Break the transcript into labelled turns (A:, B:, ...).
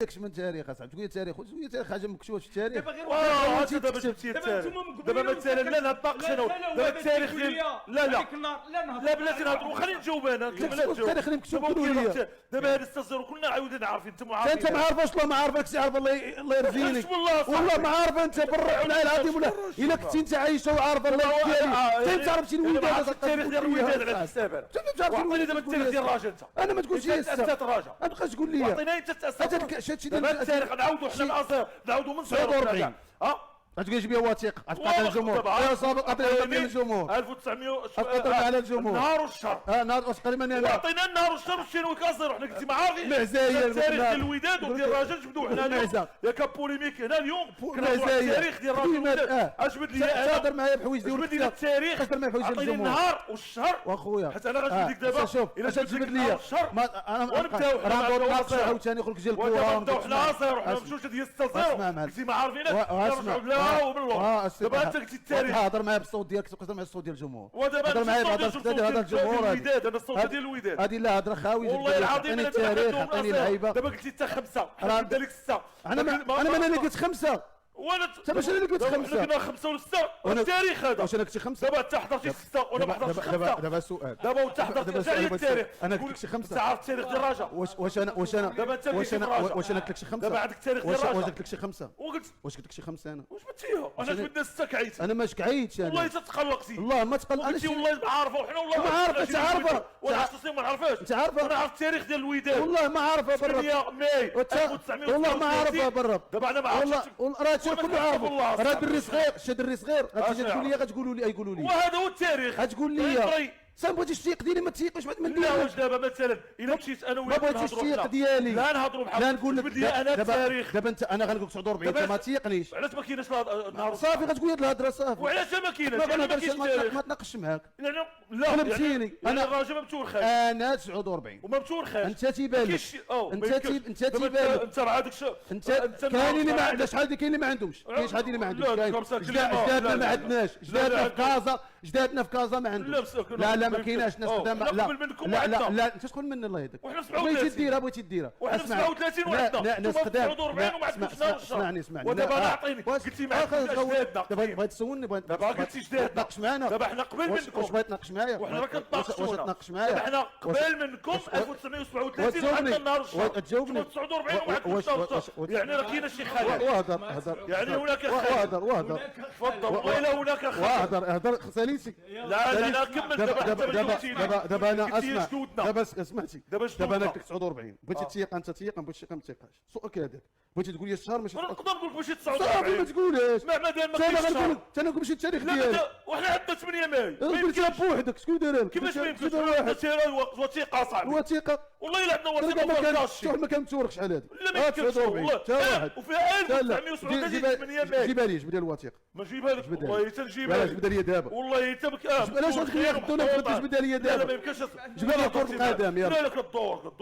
A: ياكش من تاريخ اصاحبي، تقول لي تاريخ وتقول لي تاريخ حاجه مكتوبه في التاريخ.
B: دابا غير
A: هذا
B: دابا جبتي التاريخ. دابا مثلا لا نطاقش انا دابا التاريخ ديال لا بلاتي نهضروا خليني نجاوب انا كمل
A: التاريخ اللي مكتوب قولوا لي.
B: دابا هذا السزر كلنا عاودين عارفين انت عارفين
A: انت ما عارفاش والله ما عارفك عارف الله يرزيني والله ما عارف انت بالروح والله العظيم ولا الا كنتي انت عايشه وعارف الله ديالي انت تعرف شي الوداد
B: التاريخ ديال الوداد على الحساب انا
A: انت تعرف
B: دابا التاريخ ديال الراجل انت
A: انا ما تقولش لي
B: تاسست راجل
A: ما تبقاش تقول لي
B: عطينا انت تاسست
A: هادشي
B: دابا التاريخ نعاودوا حنا الاصل نعاودوا من 49
A: غتقول جيب لي وثيقه غتقاطع الجمهور يا صابق قاطع على الجمهور
B: 1900
A: قاطع على الجمهور
B: النهار والشهر
A: نهار تقريبا انا
B: عطينا النهار والشهر والشينوي كازر وحنا قلتي ما عارفين
A: العزاير
B: التاريخ ديال الوداد وديال الراجل جبدوه حنا اليوم يا كان بوليميك هنا اليوم كنهضروا التاريخ ديال الراجل اجبد لي انا
A: تهضر معايا بحوايج ديال
B: جبد لي التاريخ
A: تهضر معايا بحوايج ديال
B: عطيني
A: الجمهور
B: النهار والشهر
A: واخويا
B: حيت انا غنجبد لك دابا
A: شوف
B: الا
A: تجبد لي
B: ونبداو
A: راه ندور ناقص عاوتاني يخرج ديال الكره
B: ونبداو حنا صفر وحنا مشوش ديال 6-0 قلتي ما عارفينش لا وبالله دابا انت قلتي التاريخ
A: هضر معايا بالصوت ديالك تقدر معايا الصوت ديال الجمهور
B: ودابا
A: هضر معايا
B: هذا
A: الجمهور
B: الوداد انا الصوت ديال الوداد
A: هذه لا هضره خاوي
B: والله العظيم انا
A: التاريخ عطيني اللعيبه
B: دابا قلتي انت 5 انا نبدا لك 6
A: انا ما قلت 5
B: وانا
A: انت باش انا قلت 5
B: كنا 5 و6 والتاريخ هذا
A: واش انا قلت 5
B: دابا انت حضرتي 6 وانا ما حضرتش 5
A: دابا سؤال
B: دابا وانت حضرتي حتى التاريخ
A: انا قلت لك شي 5
B: انت عارف التاريخ ديال الرجاء
A: واش انا
B: دابا انت
A: واش انا قلت لك شي 5
B: دابا عندك التاريخ ديال الرجاء
A: واش قلت لك شي 5
B: واش
A: قلت لك شي 5 انا
B: واش بنتيها انا جبدنا 6 كعيت
A: انا ماش كعيتش انا
B: والله تتقلقتي
A: والله ما تقلق
B: انا والله ما عارفه وحنا والله
A: ما عارفه انت عارفه
B: ولا خصوصي ما نعرفهاش
A: انت عارفه
B: انا عارف التاريخ ديال الوداد
A: والله ما عارفه بالربط
B: 8 ماي 1900
A: والله ما عارفه بالربط
B: دابا انا ما عرفتش
A: والله راه هادشي كله عارفه راه دري صغير شي دري صغير غتجي تقول لي غتقولوا لي يقولوا لي
B: وهذا هو التاريخ
A: غتقول لي ما بغيتيش الثيق ديالي ما تثيقش ما
B: لا
A: نديرش
B: واش دابا مثلا الا مشيت انا وياك
A: ما بغيتيش الثيق ديالي
B: لا نهضروا بحال
A: لا نقول لك
B: بدي انا التاريخ
A: دابا انت انا غنقول لك 49 انت ما تثيقنيش
B: علاش ما كايناش النهار
A: صافي غتقول لي هاد الهضره صافي
B: وعلاش ما كايناش
A: ما تناقش معاك
B: لا
A: فهمتيني
B: انا الراجل ما متورخاش
A: انا 49
B: وما متورخاش
A: انت تيبان لك انت تيبان لك
B: انت راه هذاك
A: انت كاين اللي ما عندهاش شحال كاين اللي ما عندهمش كاين شحال اللي ما عندهمش جدادنا ما عندناش جدادنا في كازا ما عندهمش لا ما كايناش ناس قدام لا انت شكون منا الله يهديك
B: وحنا
A: 37 بغيتي ديرها
B: وحنا 37 وحدنا
A: ناس قدام
B: 40 وما عندناش
A: اسمعني
B: ودابا انا عطيني قلتي معاك جدادنا
A: بغيت تسولني
B: دابا قلتي جدادنا
A: تناقش معنا
B: دابا حنا قبل منكم
A: واش بغيت تناقش معايا
B: وحنا راه كنتناقشوا
A: واش تناقش معايا
B: دابا حنا قبل منكم 1937 وعندنا النهار الشهر
A: تجاوبني
B: 49 وعندنا يعني راه كاينه شي خلل
A: وهضر
B: يعني هناك خلل
A: وهضر
B: تفضل والله هناك خلل
A: وهضر ساليسي
B: لا كمل
A: دابا انا اسمع دابا سمعتي
B: دابا
A: انا قلت لك 49 بغيتي تثيق انت تثيق ما بغيتيش ما تثيقهاش سؤال كذاك بغيتي تقول لي الشهر ماشي
B: انا نقدر نقول لك ماشي
A: صافي
B: 49
A: ما تقولهاش
B: ما دام ما كاينش الشهر
A: انا نقول ماشي التاريخ ديالي
B: وحنا عندنا 8 ماي
A: ما يمكنش بوحدك شكون دايرها لك
B: كيفاش ما يمكنش وثيقه صاحبي
A: وثيقه
B: والله الا عندنا وثيقه
A: شوف ما كنتورخ شحال هذا
B: لا ما يمكنش والله وفيها 1937 ماي
A: جيبها لي جبد لي الوثيقه
B: ما نجيبها لك والله تنجيبها لك
A: جبدها لي دابا
B: والله تبك
A: علاش غتقول لي غدونا جبدها لي دابا
B: لا ما يمكنش
A: جبدها لي كرة القدم يلاه
B: لا لك الدور